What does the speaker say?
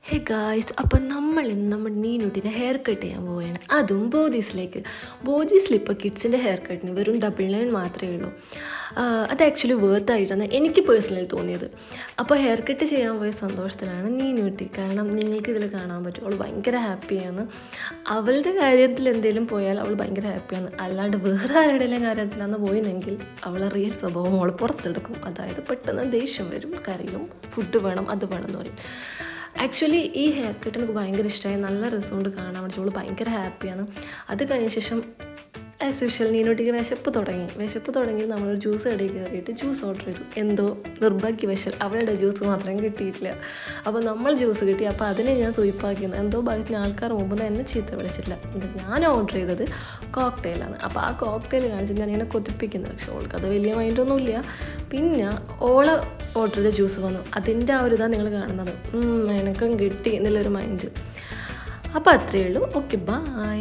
Hey guys, അപ്പം നമ്മൾ ഇന്ന് നമ്മുടെ നീനുട്ടിനെ ഹെയർ കട്ട് ചെയ്യാൻ പോവുകയാണ്. അതും ബോജീസിൽ ഇപ്പോൾ കിഡ്സിൻ്റെ ഹെയർ കട്ടിന് വെറും 99 മാത്രമേ ഉള്ളൂ. അത് ആക്ച്വലി വേർത്തായിട്ടാണ് എനിക്ക് പേഴ്സണലി തോന്നിയത്. അപ്പോൾ ഹെയർ കട്ട് ചെയ്യാൻ പോയ സന്തോഷത്തിലാണ് നീനുട്ടി. കാരണം നിങ്ങൾക്ക് ഇതിൽ കാണാൻ പറ്റും, അവൾ ഭയങ്കര ഹാപ്പിയാണ്. അവളുടെ കാര്യത്തിൽ എന്തെങ്കിലും പോയാൽ അവൾ ഭയങ്കര ഹാപ്പിയാണ്. അല്ലാണ്ട് വേറെ ആരുടെയും കാര്യത്തിലാണ് പോയിനെങ്കിൽ അവളെ റിയൽ സ്വഭാവം അവൾ പുറത്തെടുക്കും. അതായത് പെട്ടെന്ന് ദേഷ്യം വരും, കരയും, ഫുഡ് വേണം, അത് വേണം എന്ന് പറയും. ആക്ച്വലി ഈ ഹെയർ കട്ട് എനിക്ക് ഭയങ്കര ഇഷ്ടമായി, നല്ല രസമുണ്ട് കാണാൻ വേണ്ടി. അവൾ ഭയങ്കര ഹാപ്പിയാണ്. അത് കഴിഞ്ഞ ശേഷം ആസ് യൂഷ്വൽ നീനോട്ടിക്ക് വിശപ്പ് തുടങ്ങി നമ്മളൊരു ജ്യൂസ് കടയിൽ കയറിയിട്ട് ജ്യൂസ് ഓർഡർ ചെയ്തു. എന്തോ നിർഭാഗ്യവശാൽ അവളുടെ ജ്യൂസ് മാത്രം കിട്ടിയിട്ടില്ല. അപ്പോൾ നമ്മൾ ജ്യൂസ് കിട്ടി. അപ്പോൾ അതിനെ ഞാൻ സ്വീപ്പാക്കിയത്. എന്തോ ഭാഗ്യത്തിന് ആൾക്കാർ മുമ്പ് എന്നെ ചീത്ത വിളിച്ചിട്ടില്ല. ഞാൻ ഓർഡർ ചെയ്തത് കോക്ടെയിലാണ്. അപ്പോൾ ആ കോക്ടെയിൽ കാണിച്ച് ഞാൻ ഇങ്ങനെ കൊതിപ്പിക്കുന്നത്. പക്ഷെ അവൾക്ക് അത് വലിയ മൈൻഡൊന്നുമില്ല. പിന്നെ ഓള് ഓർഡർ ചെയ്ത ജ്യൂസ് വന്നു. അതിൻ്റെ ആ ഒരു ഇതാണ് നിങ്ങൾ കാണുന്നത്. എനിക്കും കിട്ടി എന്നുള്ളൊരു മൈൻഡ്. അപ്പോൾ അത്രയേ ഉള്ളൂ. Okay, by.